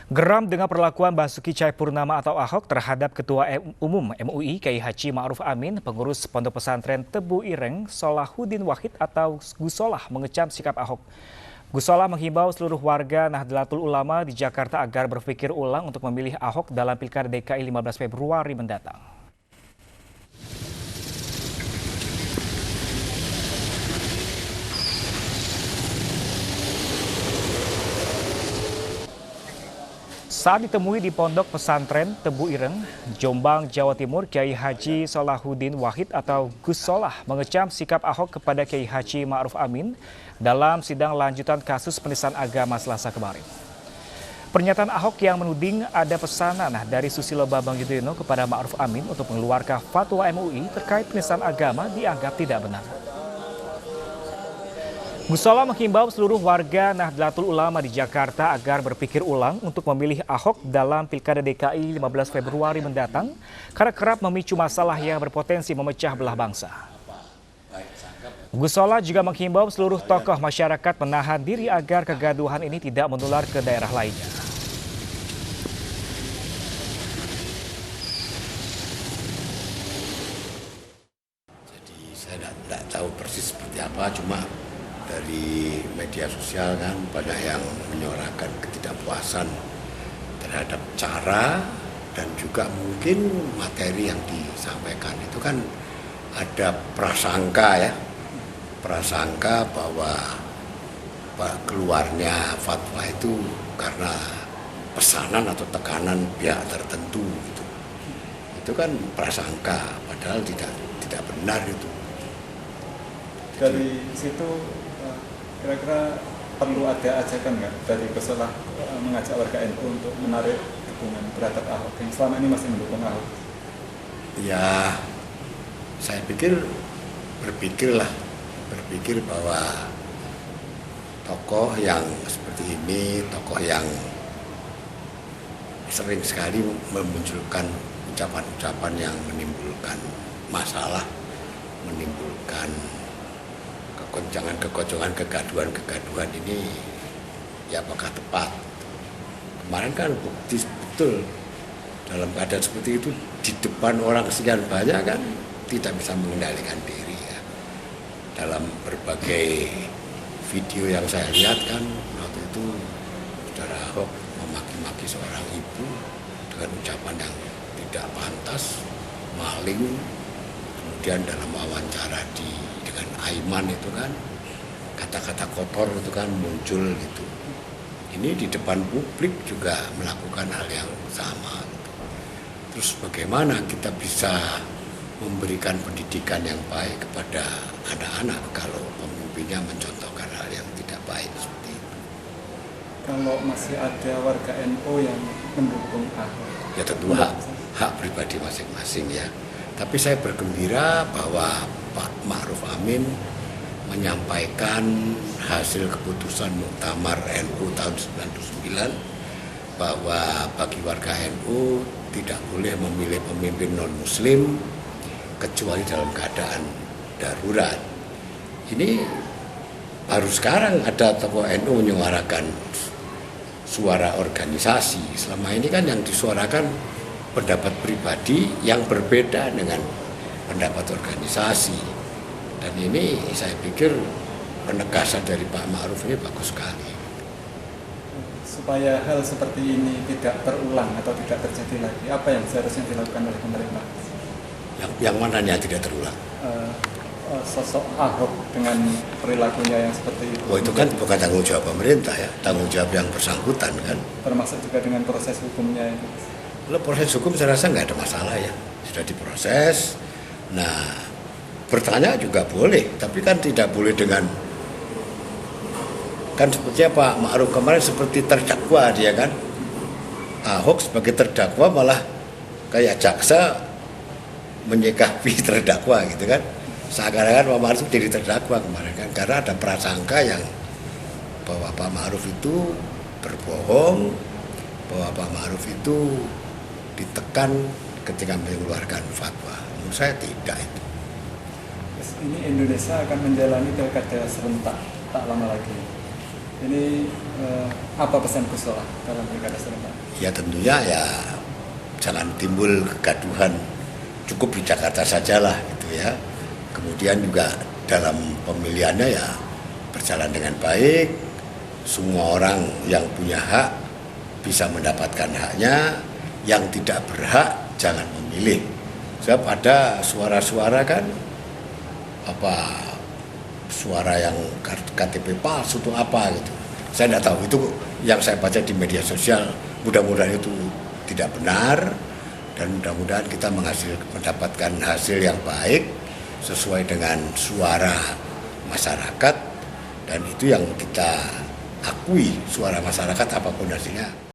Geram dengan perlakuan Basuki Cahayapurnama atau Ahok terhadap Ketua Umum MUI Kiai Haji Ma'ruf Amin, pengurus Pondok Pesantren Tebu Ireng, Solahuddin Wahid atau Gusolah mengecam sikap Ahok. Gusolah menghimbau seluruh warga Nahdlatul Ulama di Jakarta agar berpikir ulang untuk memilih Ahok dalam Pilkada DKI 15 Februari mendatang. Saat ditemui di Pondok Pesantren Tebu Ireng, Jombang, Jawa Timur, Kiai Haji Solahuddin Wahid atau Gus Solah mengecam sikap Ahok kepada Kiai Haji Ma'ruf Amin dalam sidang lanjutan kasus penistaan agama Selasa kemarin. Pernyataan Ahok yang menuding ada pesanan dari Susilo Bambang Yudhoyono kepada Ma'ruf Amin untuk mengeluarkan fatwa MUI terkait penistaan agama dianggap tidak benar. Gusolah menghimbau seluruh warga Nahdlatul Ulama di Jakarta agar berpikir ulang untuk memilih Ahok dalam Pilkada DKI 15 Februari mendatang karena kerap memicu masalah yang berpotensi memecah belah bangsa. Gusolah juga menghimbau seluruh tokoh masyarakat menahan diri agar kegaduhan ini tidak menular ke daerah lainnya. Jadi saya tidak tahu persis seperti apa, cuma dari media sosial kan banyak yang menyuarakan ketidakpuasan terhadap cara dan juga mungkin materi yang disampaikan. Itu kan ada prasangka bahwa keluarnya fatwa itu karena pesanan atau tekanan pihak tertentu gitu. Itu kan prasangka, padahal tidak benar itu. Dari situ kira-kira perlu ada ajakan nggak dari Gusolah mengajak warga NU untuk menarik dukungan terhadap Ahok yang selama ini masih mendukung Ahok? Ya, saya berpikir bahwa tokoh yang seperti ini, tokoh yang sering sekali memunculkan ucapan-ucapan yang menimbulkan masalah, menimbulkan kekoncangan, kegaduhan ini ya apakah tepat? Kemarin kan bukti betul dalam keadaan seperti itu di depan orang sekian banyak kan tidak bisa mengendalikan diri ya. Dalam berbagai video yang saya lihat kan waktu itu saudara Ahok memaki-maki seorang ibu dengan ucapan yang tidak pantas, maling. Kemudian dalam wawancara dengan Aiman itu kan kata-kata kotor itu kan muncul gitu. Ini di depan publik juga melakukan hal yang sama gitu. Terus bagaimana kita bisa memberikan pendidikan yang baik kepada anak-anak kalau pemimpinnya mencontohkan hal yang tidak baik seperti itu? Kalau masih ada warga NU yang mendukung Ahok, Ya tentu hak pribadi masing-masing ya. Tapi saya bergembira bahwa Pak Ma'ruf Amin menyampaikan hasil keputusan Muktamar NU tahun 99 bahwa bagi warga NU tidak boleh memilih pemimpin non-muslim kecuali dalam keadaan darurat. Ini baru sekarang ada tokoh NU menyuarakan suara organisasi. Selama ini kan yang disuarakan pendapat pribadi yang berbeda dengan pendapat organisasi. Dan ini saya pikir penegasan dari Pak Ma'ruf ini bagus sekali. Supaya hal seperti ini tidak terulang atau tidak terjadi lagi, apa yang seharusnya dilakukan oleh pemerintah? Yang mananya tidak terulang? Sosok Ahok dengan perilakunya yang seperti itu. Oh itu kan bukan tanggung jawab pemerintah ya, tanggung jawab yang bersangkutan kan. Termasuk juga dengan proses hukumnya itu. Kalau proses hukum saya rasa nggak ada masalah ya, sudah diproses. Nah, bertanya juga boleh, tapi kan tidak boleh dengan kan seperti Pak Ma'ruf kemarin seperti terdakwa dia kan. Ahok sebagai terdakwa malah kayak jaksa menyikapi terdakwa gitu kan. Seakan-akan Pak Ma'ruf jadi terdakwa kemarin kan, karena ada prasangka yang bahwa Pak Ma'ruf itu berbohong, bahwa Pak Ma'ruf itu ditekan ketika mengeluarkan fatwa. Menurut saya tidak itu. Ini Indonesia akan menjalani pilkada serentak tak lama lagi. Ini apa pesan Gus Solah dalam pilkada serentak? Ya tentunya ya jangan timbul kegaduhan, cukup di Jakarta sajalah gitu ya. Kemudian juga dalam pemilihannya ya berjalan dengan baik, semua orang yang punya hak bisa mendapatkan haknya, yang tidak berhak jangan memilih. Sebab ada suara-suara kan suara yang KTP palsu itu apa gitu. Saya tidak tahu, itu yang saya baca di media sosial. Mudah-mudahan itu tidak benar dan mudah-mudahan kita mendapatkan hasil yang baik sesuai dengan suara masyarakat, dan itu yang kita akui, suara masyarakat apapun hasilnya.